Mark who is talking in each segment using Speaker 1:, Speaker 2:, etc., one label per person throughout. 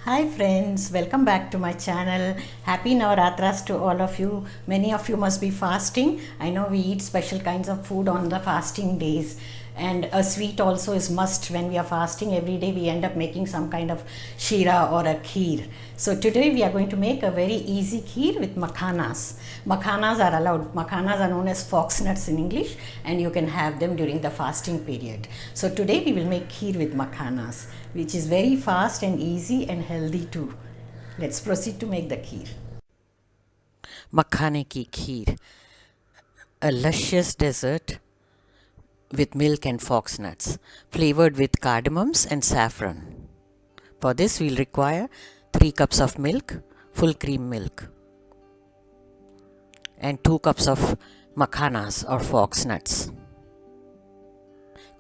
Speaker 1: Hi friends, welcome back to my channel. Happy Navratras to all of you. Many of you must be fasting. I know we eat special kinds of food on the fasting days, and a sweet also is must when we are fasting. Every day we end up making some kind of shira or a kheer. So today we are going to make a very easy kheer with makhanas. Makhanas are allowed. Makhanas are known as fox nuts in English, and you can have them during the fasting period. So today we will make kheer with makhanas, which is very fast and easy and healthy too. Let's proceed to make the kheer. Makhane ki kheer, a luscious dessert with milk and fox nuts, flavored with cardamoms and saffron. For this we'll require 3 cups of milk, full cream milk, and 2 cups of makhanas or fox nuts,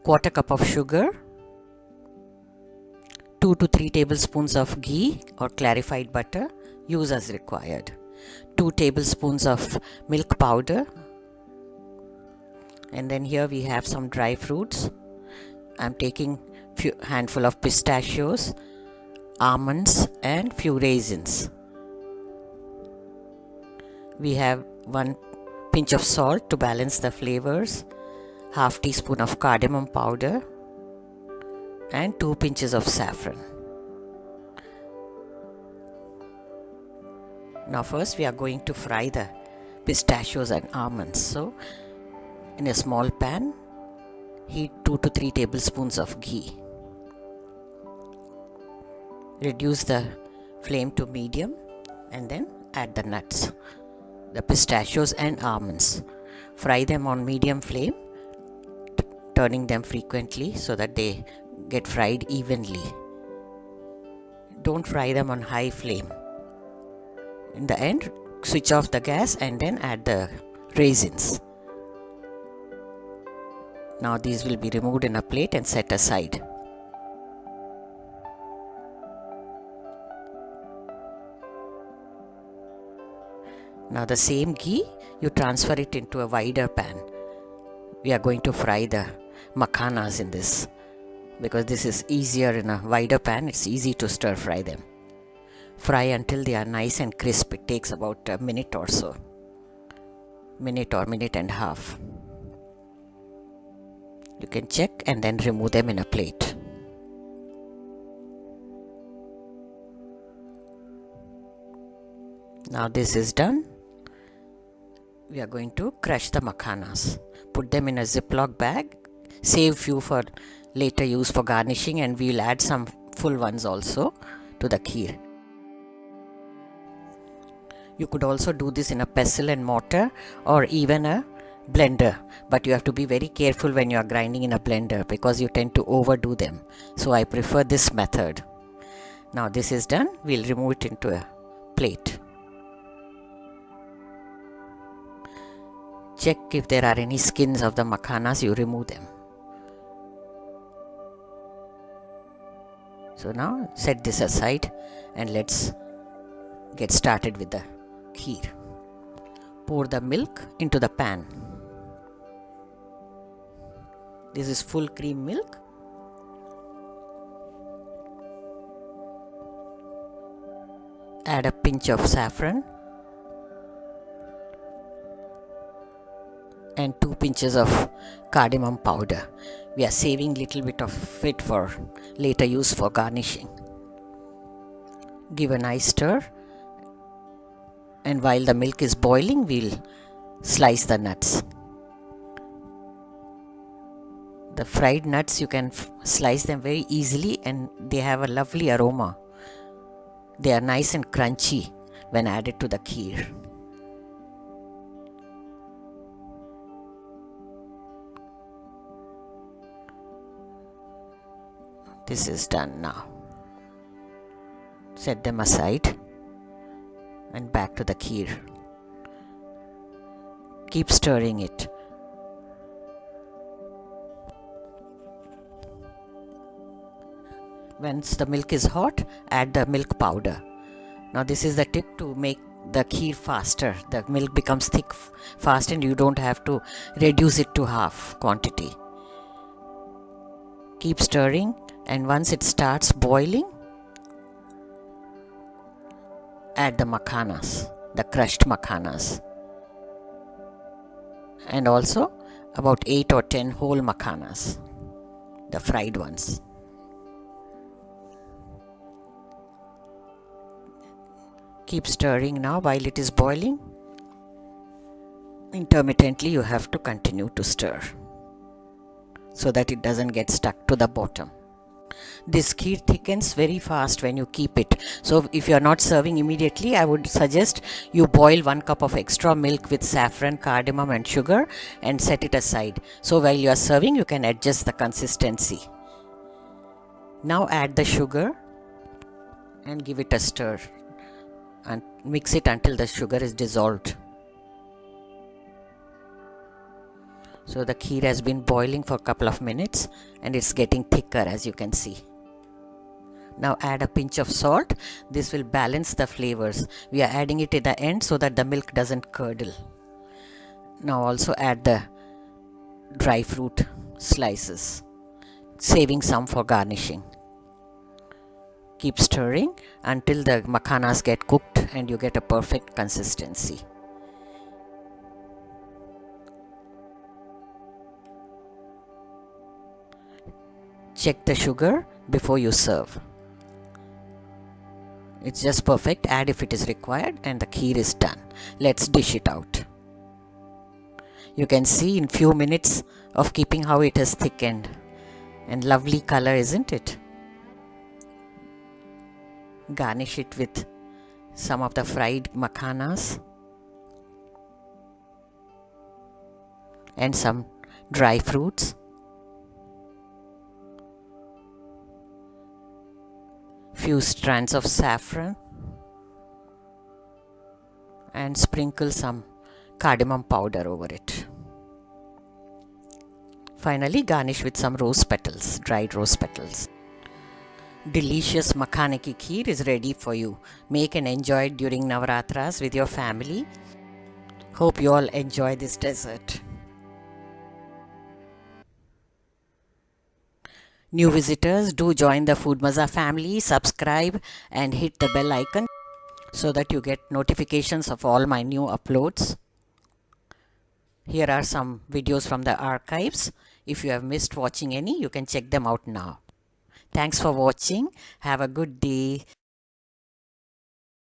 Speaker 1: quarter cup of sugar, 2 to 3 tablespoons of ghee or clarified butter, use as required, 2 tablespoons of milk powder, and then here we have some dry fruits. I'm taking few handful of pistachios, almonds and few raisins. We have 1 pinch of salt to balance the flavors, half teaspoon of cardamom powder and 2 pinches of saffron. Now first we are going to fry the pistachios and almonds. So in a small pan, heat 2 to 3 tablespoons of ghee. Reduce the flame to medium and then add the nuts, the pistachios and almonds. Fry them on medium flame, turning them frequently so that they get fried evenly. Don't fry them on high flame. In the end, switch off the gas and then add the raisins. Now these will be removed in a plate and set aside. Now the same ghee, you transfer it into a wider pan. We are going to fry the makhanas in this, because this is easier in a wider pan. It's easy to stir fry them. Fry until they are nice and crisp. It takes about a minute or so. Minute or minute and a half. You can check and then remove them in a plate. Now this is done. We are going to crush the makhanas. Put them in a Ziploc bag. Save few for later use for garnishing, and we will add some full ones also to the kheer. You could also do this in a pestle and mortar or even a blender, but you have to be very careful when you are grinding in a blender because you tend to overdo them. So I prefer this method. Now this is done. We'll remove it into a plate. Check if there are any skins of the makhanas, you remove them. So now set this aside and let's get started with the kheer. Pour the milk into the pan. This is full cream milk. Add a pinch of saffron and 2 pinches of cardamom powder. We are saving little bit of it for later use for garnishing. Give a nice stir, and while the milk is boiling, we'll slice the nuts. The fried nuts, you can slice them very easily and they have a lovely aroma. They are nice and crunchy when added to the kheer. This is done now. Set them aside and back to the kheer. Keep stirring it. Once the milk is hot, add the milk powder. Now this is the tip to make the kheer faster. The milk becomes thick fast and you don't have to reduce it to half quantity. Keep stirring, and once it starts boiling, add the makhanas, the crushed makhanas, and also about 8 or 10 whole makhanas, the fried ones. Keep stirring now while it is boiling. Intermittently you have to continue to stir so that it doesn't get stuck to the bottom. This kheer thickens very fast when you keep it. So if you are not serving immediately, I would suggest you boil 1 cup of extra milk with saffron, cardamom and sugar and set it aside. So while you are serving, you can adjust the consistency. Now add the sugar and give it a stir and mix it until the sugar is dissolved. So the kheer has been boiling for a couple of minutes and it's getting thicker, as you can see. Now add a pinch of salt. This will balance the flavors. We are adding it at the end so that the milk doesn't curdle. Now also add the dry fruit slices, saving some for garnishing. Keep stirring until the makhanas get cooked and you get a perfect consistency. Check the sugar before you serve. It's just perfect. Add if it is required and the kheer is done. Let's dish it out. You can see in few minutes of keeping how it has thickened. And lovely color, isn't it? Garnish it with some of the fried makhanas and some dry fruits. Few strands of saffron and sprinkle some cardamom powder over it. Finally, garnish with some rose petals, dried rose petals. Delicious Makhane ki kheer is ready for you. Make and enjoy it during Navratras with your family. Hope you all enjoy this dessert. New visitors, do join the Food Mazaa family, subscribe and hit the bell icon so that you get notifications of all my new uploads. Here are some videos from the archives. If you have missed watching any, you can check them out now. Thanks for watching. Have a good day.